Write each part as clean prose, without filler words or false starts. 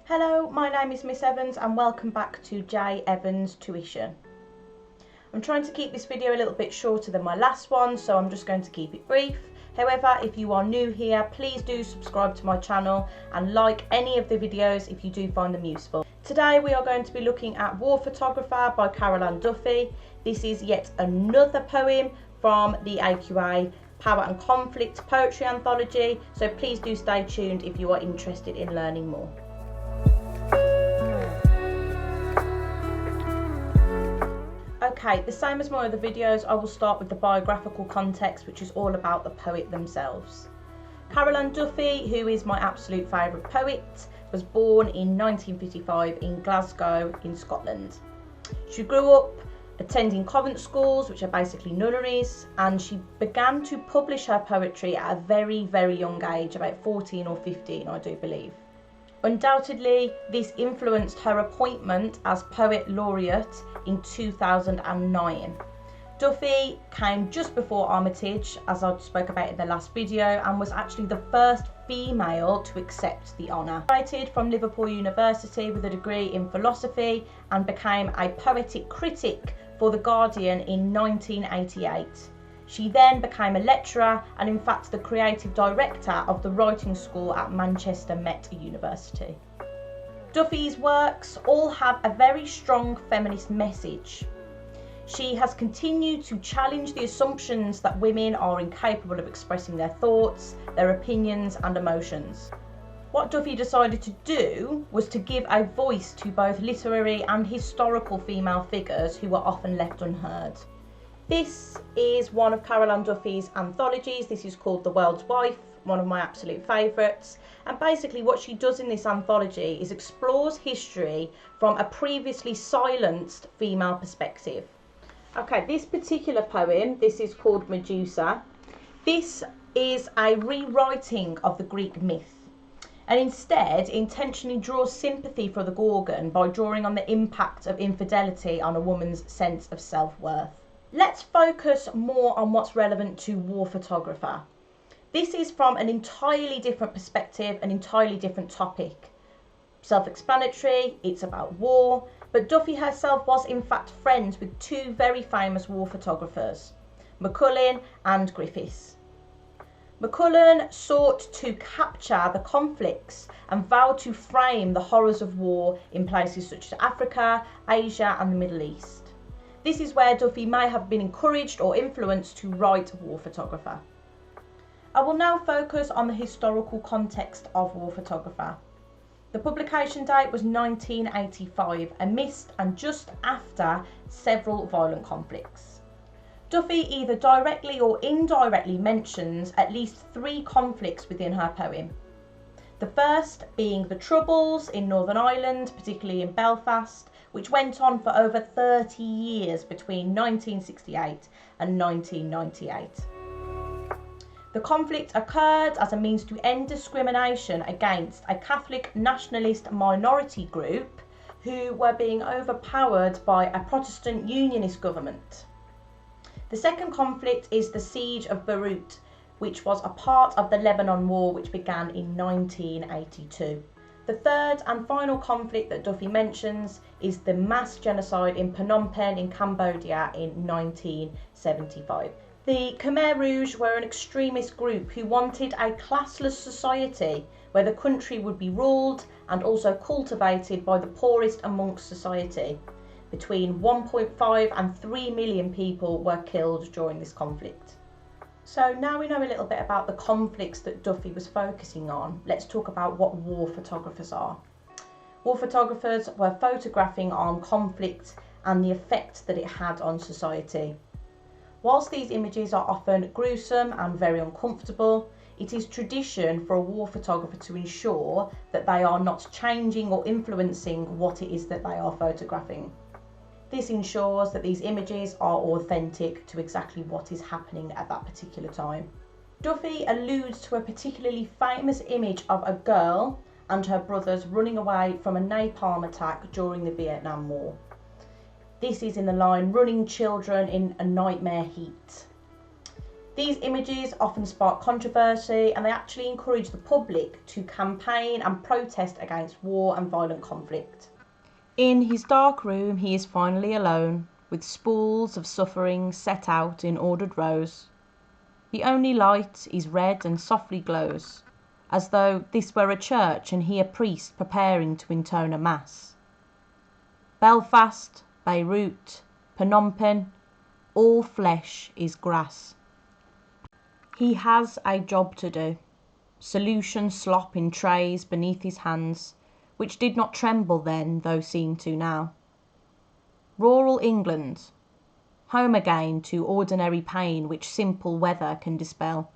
Hello, my name is Miss Evans and welcome back to J Evans Tuition. I'm trying to keep this video a little bit shorter than my last one, so I'm just going to keep it brief. However, if you are new here, please do subscribe to my channel and like any of the videos if you do find them useful. Today we are going to be looking at War Photographer by Carol Ann Duffy. This is yet another poem from the AQA Power and Conflict poetry anthology, so please do stay tuned if you are interested in learning more. Okay, the same as my other videos, I will start with the biographical context, which is all about the poet themselves. Carol Ann Duffy, who is my absolute favourite poet, was born in 1955 in Glasgow in Scotland. She grew up attending convent schools, which are basically nunneries, and she began to publish her poetry at a very, very young age, about 14 or 15, I do believe. Undoubtedly, this influenced her appointment as Poet Laureate in 2009. Duffy came just before Armitage, as I spoke about in the last video, and was actually the first female to accept the honour. She graduated from Liverpool University with a degree in philosophy and became a poetic critic for The Guardian in 1988. She then became a lecturer and in fact the creative director of the writing school at Manchester Met University. Duffy's works all have a very strong feminist message. She has continued to challenge the assumptions that women are incapable of expressing their thoughts, their opinions and emotions. What Duffy decided to do was to give a voice to both literary and historical female figures who were often left unheard. This is one of Carol Ann Duffy's anthologies. This is called The World's Wife, one of my absolute favourites. And basically what she does in this anthology is explores history from a previously silenced female perspective. Okay, this particular poem, this is called Medusa. This is a rewriting of the Greek myth, and instead intentionally draws sympathy for the Gorgon by drawing on the impact of infidelity on a woman's sense of self-worth. Let's focus more on what's relevant to War Photographer. This is from an entirely different perspective, an entirely different topic. Self-explanatory, it's about war, but Duffy herself was in fact friends with two very famous war photographers, McCullin and Griffiths. McCullin sought to capture the conflicts and vowed to frame the horrors of war in places such as Africa, Asia and the Middle East. This is where Duffy may have been encouraged or influenced to write War Photographer. I will now focus on the historical context of War Photographer. The publication date was 1985, amidst and just after several violent conflicts. Duffy either directly or indirectly mentions at least 3 conflicts within her poem. The first being the Troubles in Northern Ireland, particularly in Belfast, which went on for over 30 years between 1968 and 1998. The conflict occurred as a means to end discrimination against a Catholic nationalist minority group who were being overpowered by a Protestant unionist government. The second conflict is the Siege of Beirut, which was a part of the Lebanon War, which began in 1982. The third and final conflict that Duffy mentions is the mass genocide in Phnom Penh in Cambodia in 1975. The Khmer Rouge were an extremist group who wanted a classless society where the country would be ruled and also cultivated by the poorest amongst society. Between 1.5 and 3 million people were killed during this conflict. So now we know a little bit about the conflicts that Duffy was focusing on. Let's talk about what war photographers are. War photographers were photographing on conflict and the effect that it had on society. Whilst these images are often gruesome and very uncomfortable, it is tradition for a war photographer to ensure that they are not changing or influencing what it is that they are photographing. This ensures that these images are authentic to exactly what is happening at that particular time. Duffy alludes to a particularly famous image of a girl and her brothers running away from a napalm attack during the Vietnam War. This is in the line, "running children in a nightmare heat." These images often spark controversy, and they actually encourage the public to campaign and protest against war and violent conflict. In his dark room he is finally alone, with spools of suffering set out in ordered rows. The only light is red and softly glows, as though this were a church and he a priest preparing to intone a mass. Belfast, Beirut, Phnom Penh, all flesh is grass. He has a job to do. Solutions slop in trays beneath his hands, which did not tremble then, though seem to now. Rural England, home again to ordinary pain which simple weather can dispel,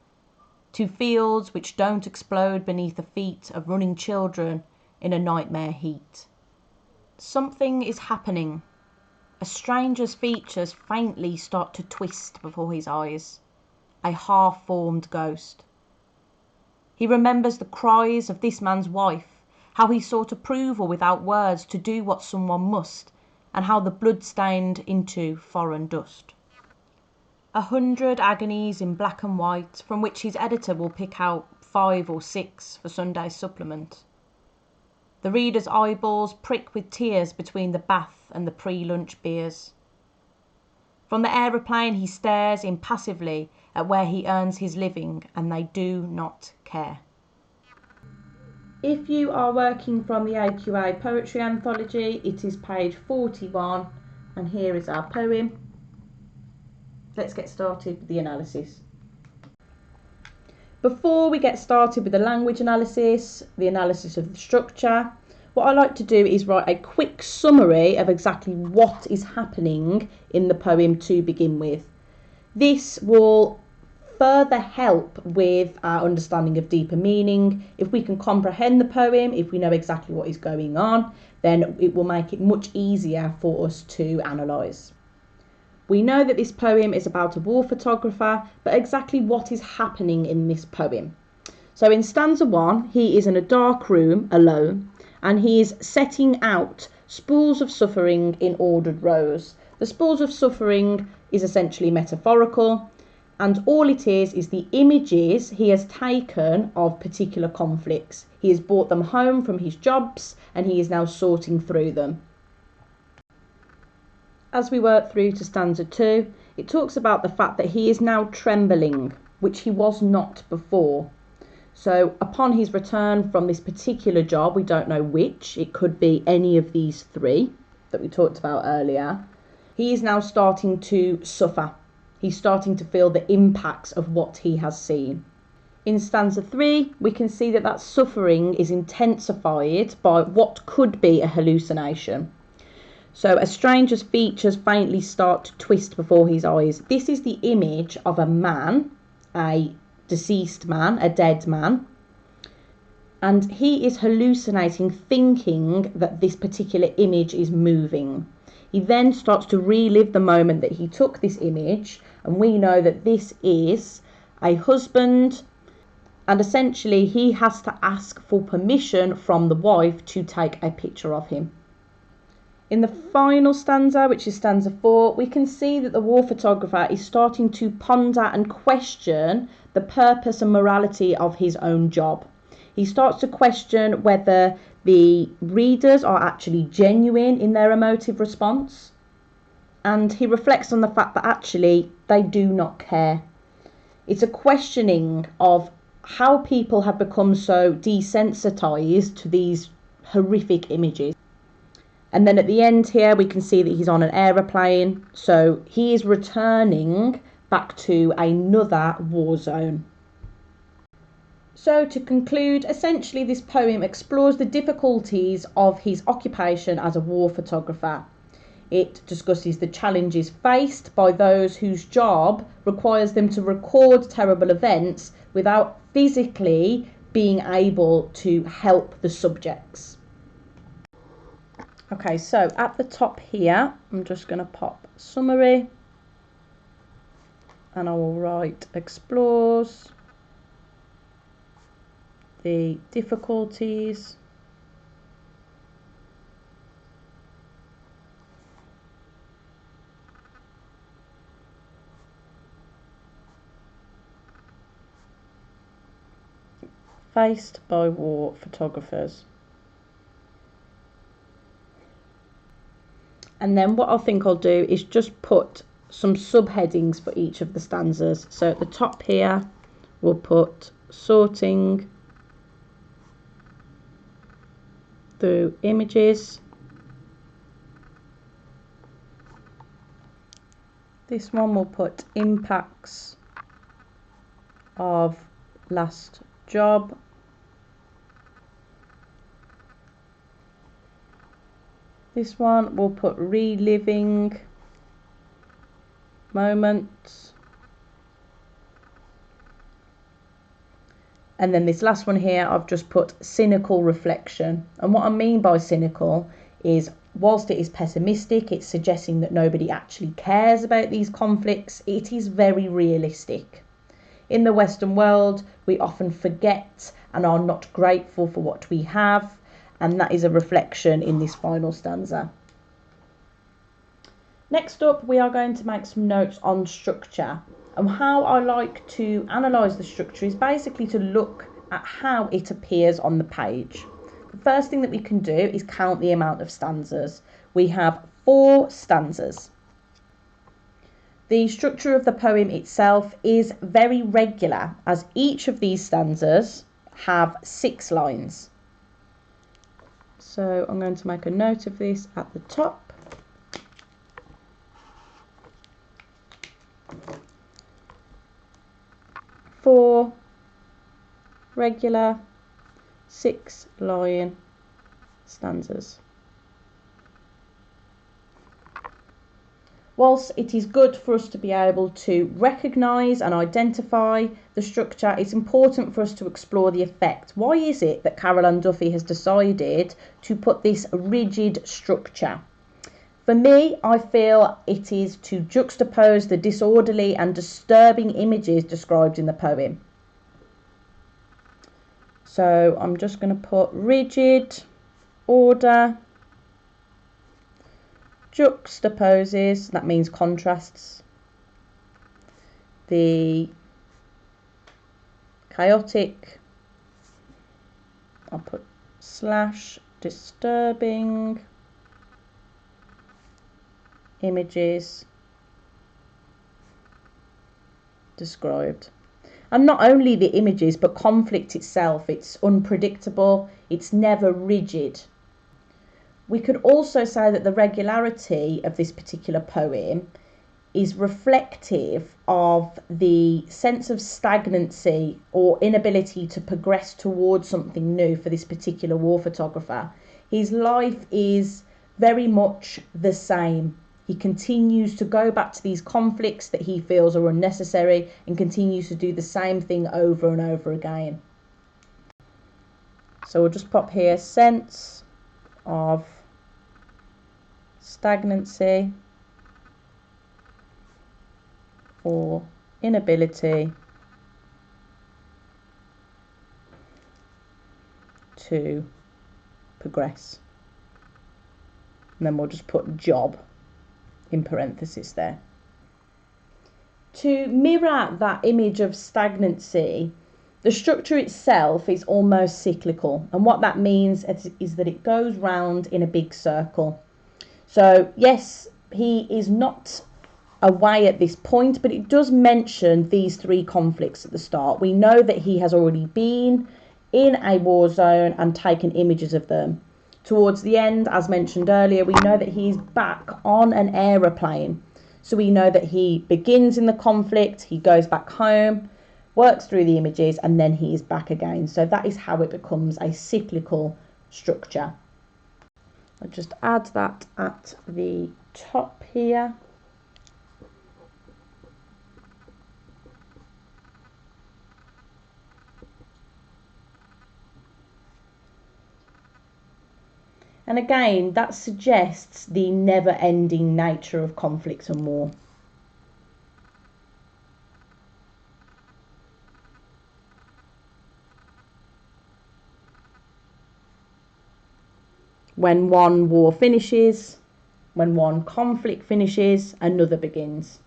to fields which don't explode beneath the feet of running children in a nightmare heat. Something is happening. A stranger's features faintly start to twist before his eyes, a half-formed ghost. He remembers the cries of this man's wife, how he sought approval without words to do what someone must, and how the blood stained into foreign dust. 100 agonies in black and white, from which his editor will pick out 5 or 6 for Sunday's supplement. The reader's eyeballs prick with tears between the bath and the pre-lunch beers. From the aeroplane he stares impassively at where he earns his living, and they do not care. If you are working from the AQA Poetry Anthology, it is page 41, and here is our poem. Let's get started with the analysis. Before we get started with the language analysis, the analysis of the structure, what I like to do is write a quick summary of exactly what is happening in the poem to begin with. This will further help with our understanding of deeper meaning. If we can comprehend the poem, if we know exactly what is going on, then it will make it much easier for us to analyse. We know that this poem is about a war photographer, but exactly what is happening in this poem? So in stanza 1, he is in a dark room alone, and he is setting out spools of suffering in ordered rows. The spools of suffering is essentially metaphorical, and all it is the images he has taken of particular conflicts. He has brought them home from his jobs, and he is now sorting through them. As we work through to stanza 2, it talks about the fact that he is now trembling, which he was not before. So upon his return from this particular job, we don't know which, it could be any of these 3 that we talked about earlier, he is now starting to suffer. He's starting to feel the impacts of what he has seen. In stanza 3, we can see that suffering is intensified by what could be a hallucination. So a stranger's features faintly start to twist before his eyes. This is the image of a man, a deceased man, a dead man, and he is hallucinating, thinking that this particular image is moving. He then starts to relive the moment that he took this image, and we know that this is a husband, and essentially he has to ask for permission from the wife to take a picture of him. In the final stanza, which is stanza 4, we can see that the war photographer is starting to ponder and question the purpose and morality of his own job. He starts to question whether the readers are actually genuine in their emotive response, and he reflects on the fact that actually they do not care. It's a questioning of how people have become so desensitized to these horrific images. And then at the end here we can see that he's on an aeroplane, so he is returning back to another war zone. So to conclude, essentially this poem explores the difficulties of his occupation as a war photographer. It discusses the challenges faced by those whose job requires them to record terrible events without physically being able to help the subjects. Okay, so at the top here, I'm just going to pop summary, and I will write explores the difficulties faced by war photographers. And then what I think I'll do is just put some subheadings for each of the stanzas. So at the top here, we'll put sorting through images. This one will put impacts of last job. This one will put reliving moments. And then this last one here, I've just put cynical reflection. And what I mean by cynical is, whilst it is pessimistic, it's suggesting that nobody actually cares about these conflicts. It is very realistic. In the Western world, we often forget and are not grateful for what we have. And that is a reflection in this final stanza. Next up, we are going to make some notes on structure. And how I like to analyse the structure is basically to look at how it appears on the page. The first thing that we can do is count the amount of stanzas. We have 4 stanzas. The structure of the poem itself is very regular, as each of these stanzas have 6 lines. So I'm going to make a note of this at the top. Four regular 6-line stanzas. Whilst it is good for us to be able to recognise and identify the structure, it's important for us to explore the effect. Why is it that Carol Ann Duffy has decided to put this rigid structure? For me, I feel it is to juxtapose the disorderly and disturbing images described in the poem. So I'm just going to put rigid, order, juxtaposes, that means contrasts, the chaotic, I'll put / disturbing images described. And not only the images, but conflict itself. It's unpredictable, it's never rigid. We could also say that the regularity of this particular poem is reflective of the sense of stagnancy or inability to progress towards something new for this particular war photographer. His life is very much the same. He continues to go back to these conflicts that he feels are unnecessary and continues to do the same thing over and over again. So we'll just pop here, sense of stagnancy or inability to progress. And then we'll just put job in parentheses there. To mirror that image of stagnancy, the structure itself is almost cyclical. And what that means is that it goes round in a big circle. So yes, he is not away at this point, but it does mention these 3 conflicts at the start. We know that he has already been in a war zone and taken images of them. Towards the end, as mentioned earlier, we know that he's back on an aeroplane. So we know that he begins in the conflict, he goes back home, works through the images, and then he is back again. So that is how it becomes a cyclical structure. I'll just add that at the top here. And again, that suggests the never-ending nature of conflict and war. When one war finishes, when one conflict finishes, another begins.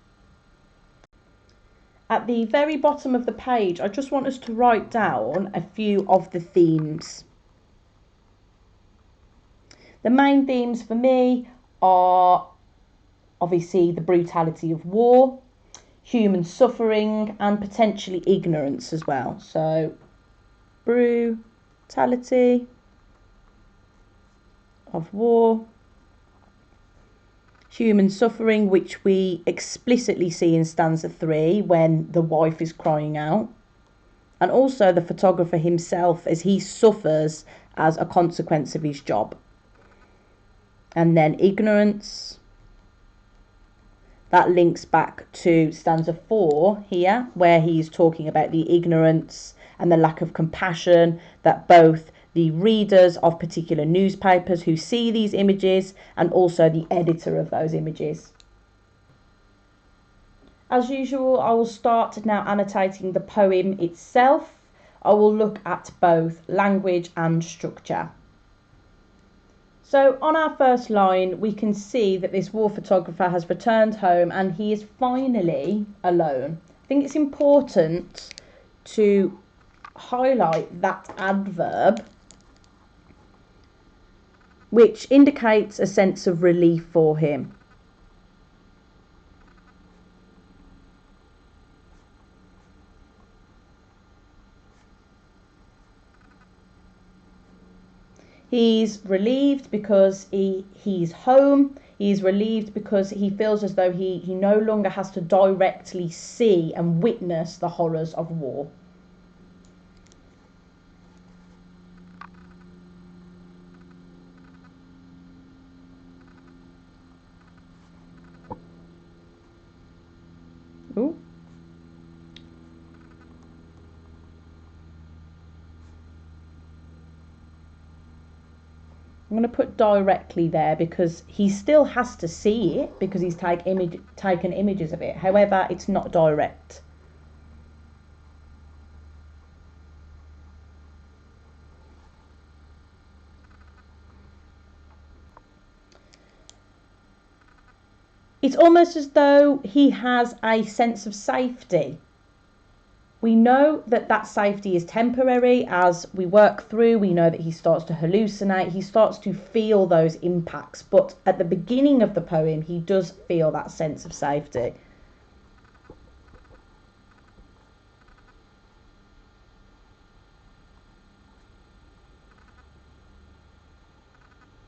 at the very bottom of the page, I just want us to write down a few of the themes. The main themes for me are obviously the brutality of war, human suffering, and potentially ignorance as well. So, brutality of war, human suffering, which we explicitly see in stanza 3 when the wife is crying out, and also the photographer himself as he suffers as a consequence of his job. And then ignorance, that links back to stanza 4 here, where he's talking about the ignorance and the lack of compassion that both the readers of particular newspapers who see these images and also the editor of those images. As usual, I will start now annotating the poem itself. I will look at both language and structure. So on our first line, we can see that this war photographer has returned home and he is finally alone. I think it's important to highlight that adverb, which indicates a sense of relief for him. He's relieved because he's home. He's relieved because he feels as though he no longer has to directly see and witness the horrors of war. Ooh. I'm going to put directly there because he still has to see it because he's taken images of it. However, it's not direct. It's almost as though he has a sense of safety. We know that that safety is temporary as we work through. We know that he starts to hallucinate. He starts to feel those impacts. But at the beginning of the poem, he does feel that sense of safety.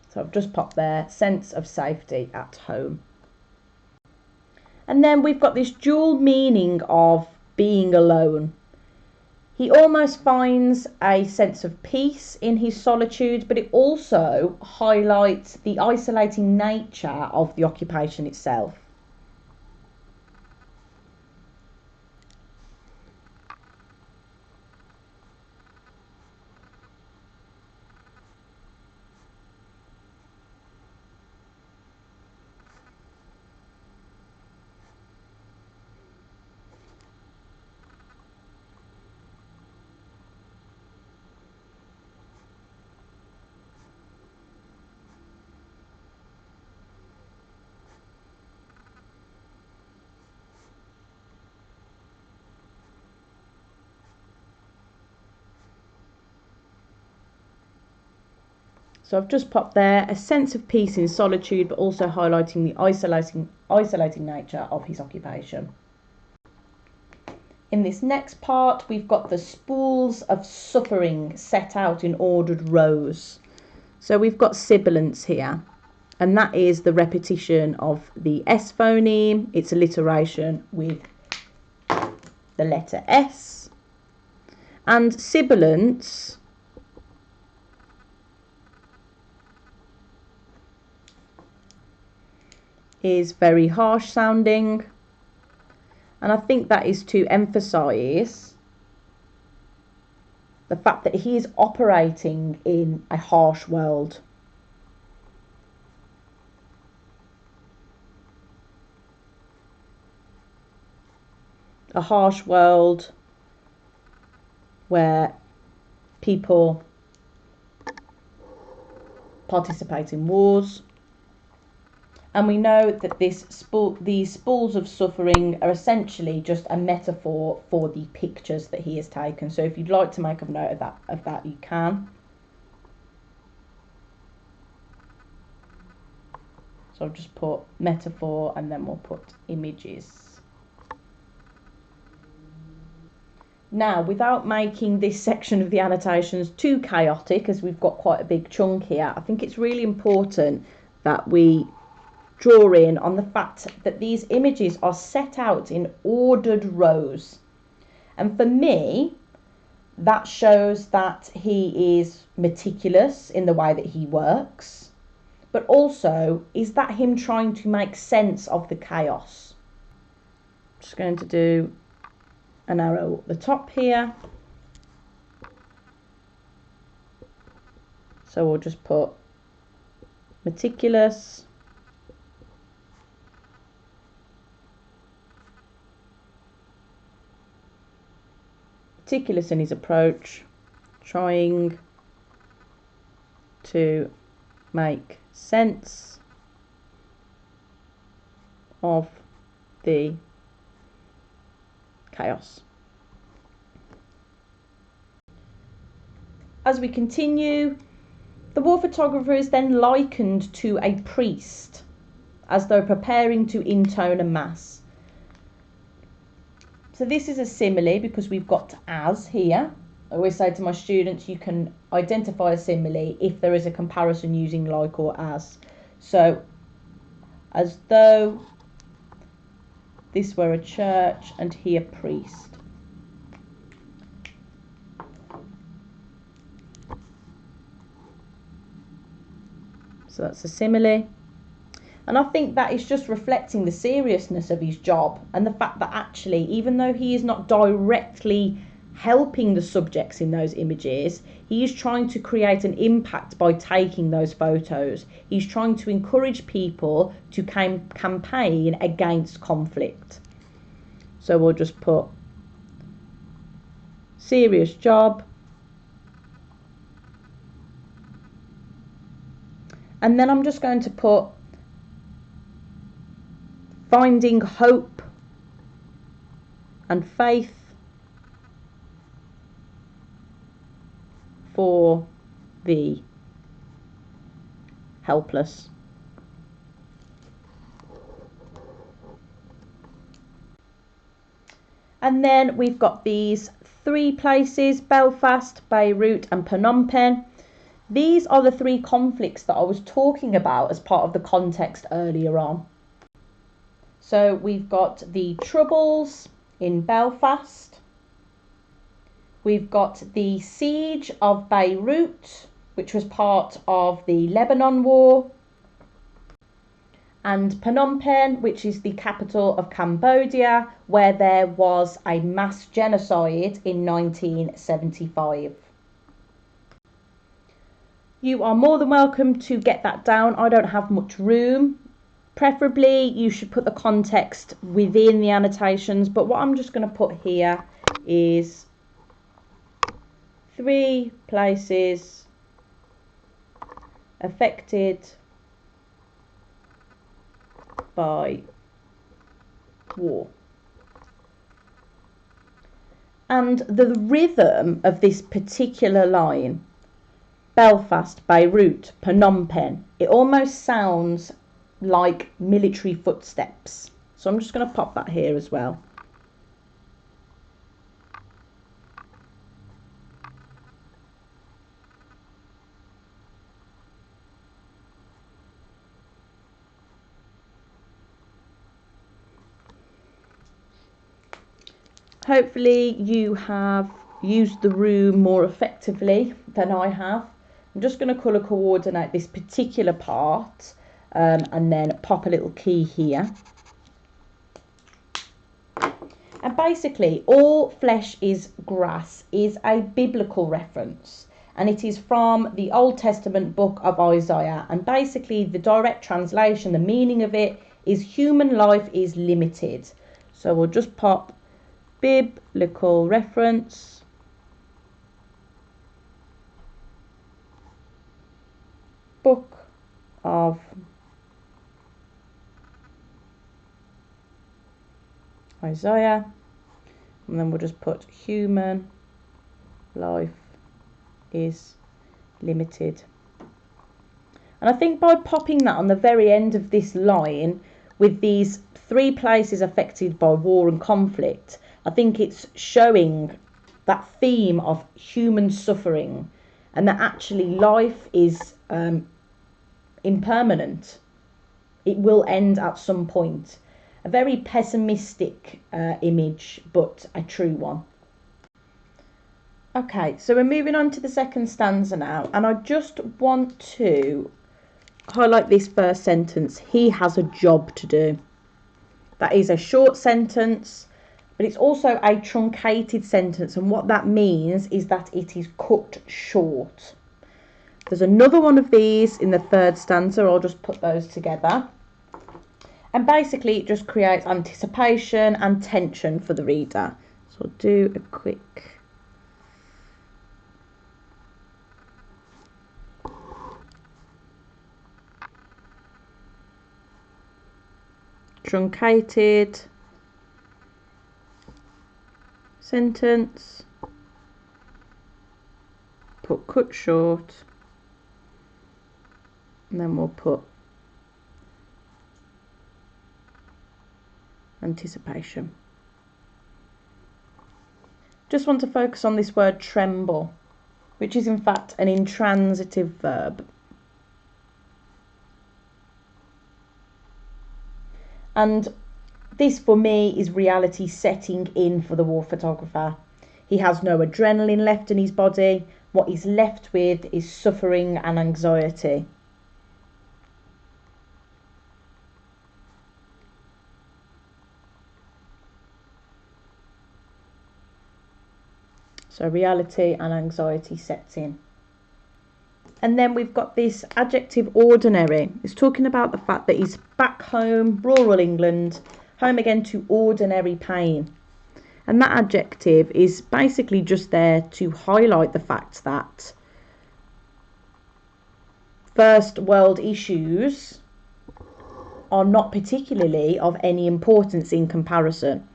So I've just popped there, sense of safety at home. And then we've got this dual meaning of being alone. He almost finds a sense of peace in his solitude, but it also highlights the isolating nature of the occupation itself. So I've just popped there a sense of peace in solitude, but also highlighting the isolating nature of his occupation. In this next part, we've got the spools of suffering set out in ordered rows. So we've got sibilance here, and that is the repetition of the S phoneme, its alliteration with the letter S. And sibilance is very harsh sounding, and I think that is to emphasize the fact that he is operating in a harsh world. A harsh world where people participate in wars, And we know that these spools of suffering are essentially just a metaphor for the pictures that he has taken. So if you'd like to make a note of that, you can. So I'll just put metaphor and then we'll put images. Now, without making this section of the annotations too chaotic, as we've got quite a big chunk here, I think it's really important that we draw in on the fact that these images are set out in ordered rows. And for me, that shows that he is meticulous in the way that he works. But also, is that him trying to make sense of the chaos? I'm just going to do an arrow at the top here. So we'll just put meticulous. Meticulous in his approach, trying to make sense of the chaos. As we continue, the war photographer is then likened to a priest as though preparing to intone a mass. So this is a simile because we've got as here. I always say to my students, you can identify a simile if there is a comparison using like or as. So, as though this were a church and he a priest. So that's a simile. And I think that is just reflecting the seriousness of his job and the fact that actually, even though he is not directly helping the subjects in those images, he is trying to create an impact by taking those photos. He's trying to encourage people to campaign against conflict. So we'll just put serious job. And then I'm just going to put finding hope and faith for the helpless. And then we've got these 3 places: Belfast, Beirut and Phnom Penh. These are the 3 conflicts that I was talking about as part of the context earlier on. So we've got the Troubles in Belfast. We've got the siege of Beirut, which was part of the Lebanon War. And Phnom Penh, which is the capital of Cambodia, where there was a mass genocide in 1975. You are more than welcome to get that down. I don't have much room. Preferably, you should put the context within the annotations, but what I'm just going to put here is 3 places affected by war. And the rhythm of this particular line, Belfast, Beirut, Phnom Penh, it almost sounds like military footsteps. So I'm just going to pop that here as well. Hopefully you have used the room more effectively than I have. I'm just going to colour coordinate this particular part and then pop a little key here. And basically, all flesh is grass is a biblical reference, and it is from the Old Testament book of Isaiah. And basically, the direct translation, the meaning of it is human life is limited. So we'll just pop biblical reference, book of Isaiah, and then we'll just put human life is limited. And I think by popping that on the very end of this line with these 3 places affected by war and conflict, I think it's showing that theme of human suffering and that actually life is impermanent. It will end at some point. A very pessimistic image, but a true one. Okay, so we're moving on to the second stanza now, and I just want to highlight this first sentence. He has a job to do. That is a short sentence, but it's also a truncated sentence, and what that means is that it is cut short. There's another one of these in the third stanza. I'll just put those together. And basically it just creates anticipation and tension for the reader. So I'll do a quick truncated sentence, put cut short, and then we'll put anticipation. Just want to focus on this word tremble, which is in fact an intransitive verb. And this for me is reality setting in for the war photographer. He has no adrenaline left in his body. What he's left with is suffering and anxiety. So reality and anxiety sets in. And then we've got this adjective ordinary. It's talking about the fact that he's back home, rural England, home again to ordinary pain. And that adjective is basically just there to highlight the fact that first world issues are not particularly of any importance in comparison.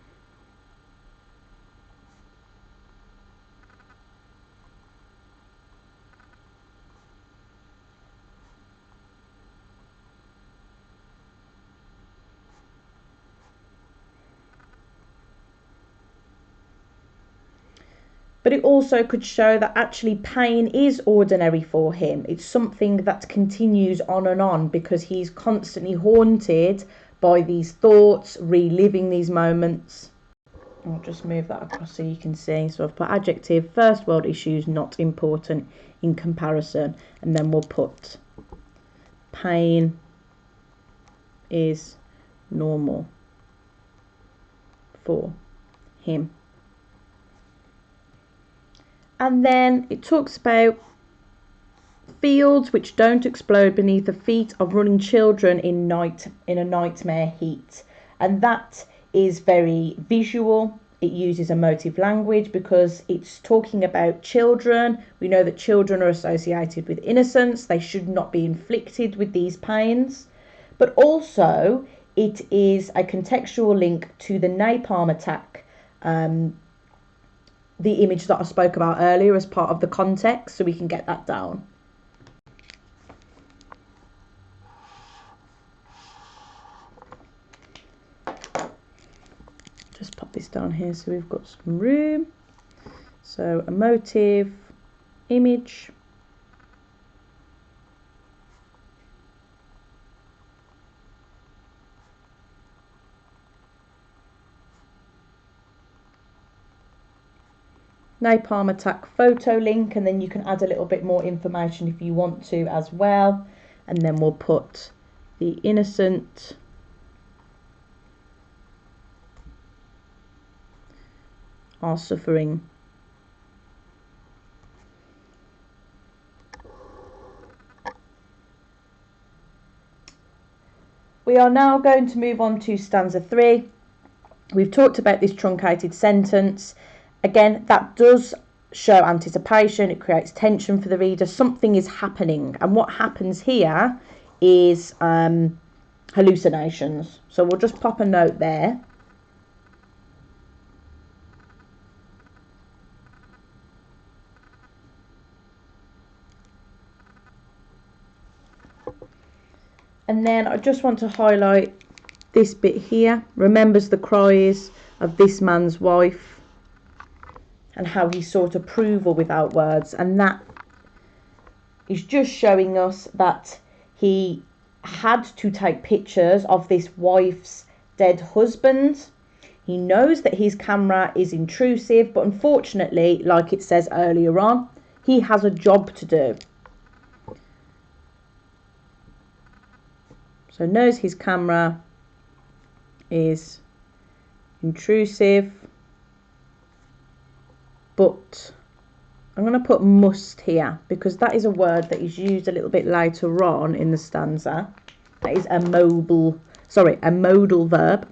But it also could show that actually pain is ordinary for him. It's something that continues on and on because he's constantly haunted by these thoughts, reliving these moments. I'll just move that across so you can see. So I've put adjective, first world issues, not important in comparison. And then we'll put pain is normal for him. And then it talks about fields which don't explode beneath the feet of running children in a nightmare heat. And that is very visual. It uses emotive language because it's talking about children. We know that children are associated with innocence. They should not be inflicted with these pains. But also it is a contextual link to the napalm attack, the image that I spoke about earlier as part of the context, so we can get that down. Just pop this down here so we've got some room. So emotive, image. Napalm attack photo link, and then you can add a little bit more information if you want to as well. And then we'll put the innocent are suffering. We are now going to move on to stanza 3. We've talked about this truncated sentence. Again, that does show anticipation. It creates tension for the reader. Something is happening. And what happens here is hallucinations. So we'll just pop a note there. And then I just want to highlight this bit here. Remembers the cries of this man's wife and how he sought approval without words. And that is just showing us that he had to take pictures of this wife's dead husband. He knows that his camera is intrusive, but unfortunately, like it says earlier on, he has a job to do. So knows his camera is intrusive, but I'm going to put must here because that is a word that is used a little bit later on in the stanza. That is a modal verb.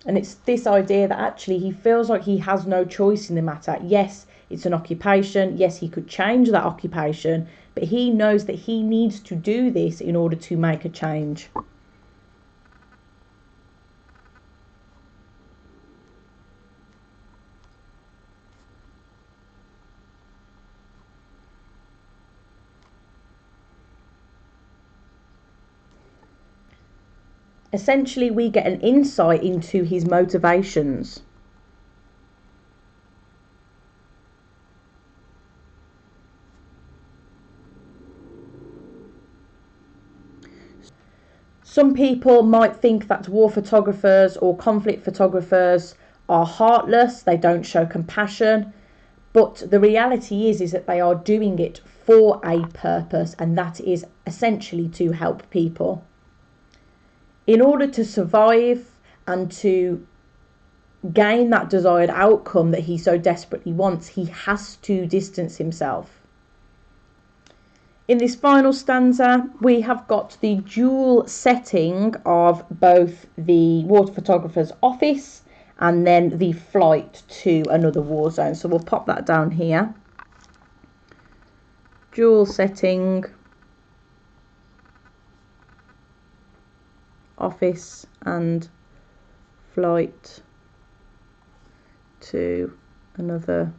And it's this idea that actually he feels like he has no choice in the matter. Yes, it's an occupation. Yes, he could change that occupation, but he knows that he needs to do this in order to make a change. Essentially, we get an insight into his motivations. Some people might think that war photographers or conflict photographers are heartless, they don't show compassion, but the reality is that they are doing it for a purpose, and that is essentially to help people. In order to survive and to gain that desired outcome that he so desperately wants, he has to distance himself. In this final stanza, we have got the dual setting of both the water photographer's office and then the flight to another war zone. So we'll pop that down here. Dual setting, office and flight to another .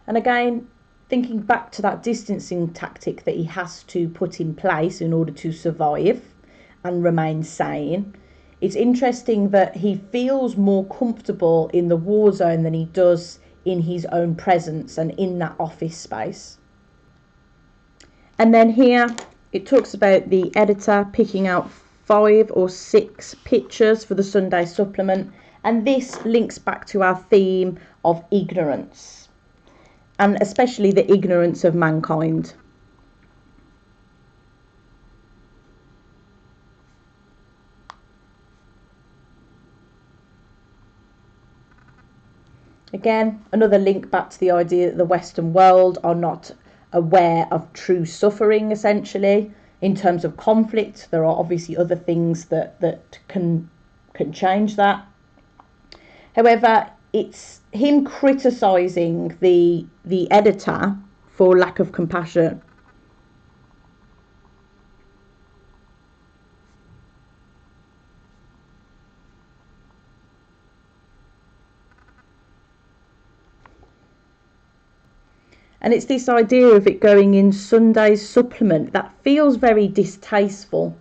And again, thinking back to that distancing tactic that he has to put in place in order to survive and remain sane, it's interesting that he feels more comfortable in the war zone than he does in his own presence and in that office space. And then here it talks about the editor picking out 5 or 6 pictures for the Sunday supplement, and this links back to our theme of ignorance, and especially the ignorance of mankind. Again, another link back to the idea that the Western world are not aware of true suffering, essentially. In terms of conflict, there are obviously other things that can change that. However, it's him criticising the editor for lack of compassion. And it's this idea of it going in Sunday's supplement that feels very distasteful.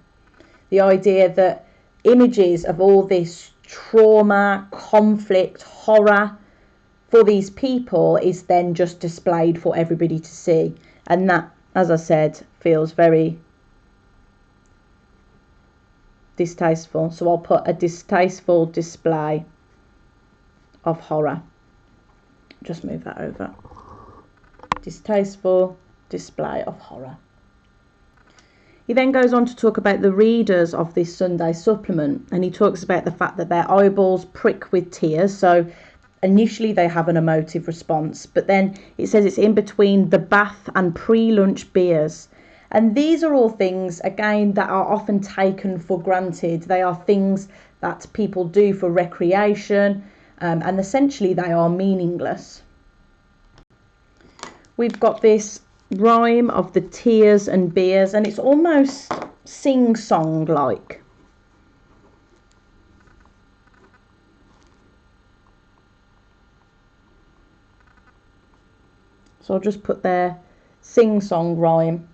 The idea that images of all this trauma, conflict, horror for these people is then just displayed for everybody to see. And that, as I said, feels very distasteful. So I'll put a distasteful display of horror. Just move that over. Distasteful display of horror. He then goes on to talk about the readers of this Sunday supplement, and he talks about the fact that their eyeballs prick with tears. So initially they have an emotive response, but then it says it's in between the bath and pre-lunch beers. And these are all things, again, that are often taken for granted. They are things that people do for recreation, and essentially they are meaningless. We've got this rhyme of the tears and beers, and it's almost sing-song like. So I'll just put their sing-song rhyme.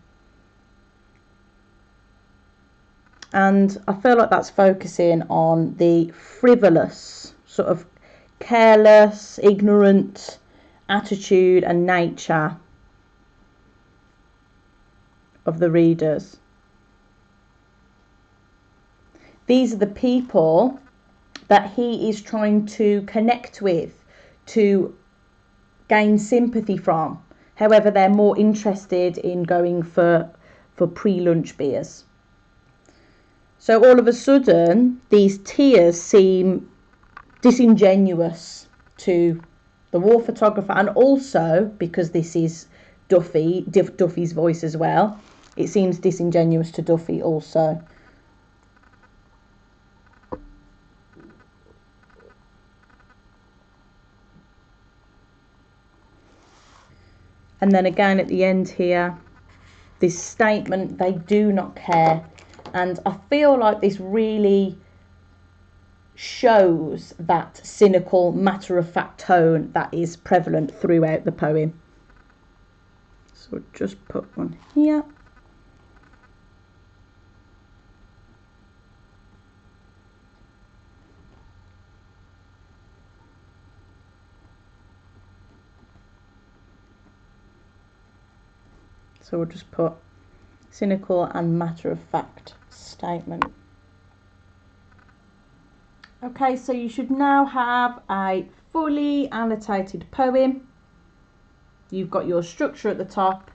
And I feel like that's focusing on the frivolous, sort of careless, ignorant attitude and nature of the readers. These are the people that he is trying to connect with, to gain sympathy from. However, they're more interested in going for pre-lunch beers. So all of a sudden, these tears seem disingenuous to the war photographer, and also because this is Duffy's voice as well, it seems disingenuous to Duffy also. And then again at the end here, this statement, they do not care. And I feel like this really shows that cynical, matter-of-fact tone that is prevalent throughout the poem. So just put one here. So we'll just put cynical and matter-of-fact statement. Okay, so you should now have a fully annotated poem. You've got your structure at the top.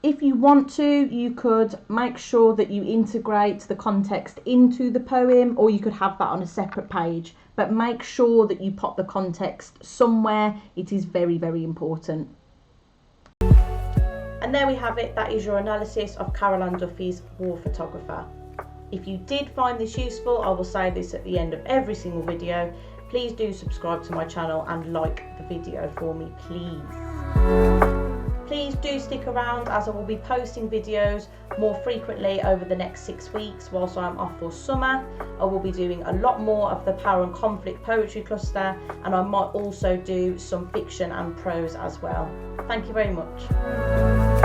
If you want to, you could make sure that you integrate the context into the poem, or you could have that on a separate page, but make sure that you pop the context somewhere. It is very, very important. And there we have it. That is your analysis of Carol Ann Duffy's War Photographer. If you did find this useful, I will say this at the end of every single video. Please do subscribe to my channel and like the video for me, please. Please do stick around, as I will be posting videos more frequently over the next 6 weeks whilst I'm off for summer. I will be doing a lot more of the Power and Conflict poetry cluster, and I might also do some fiction and prose as well. Thank you very much.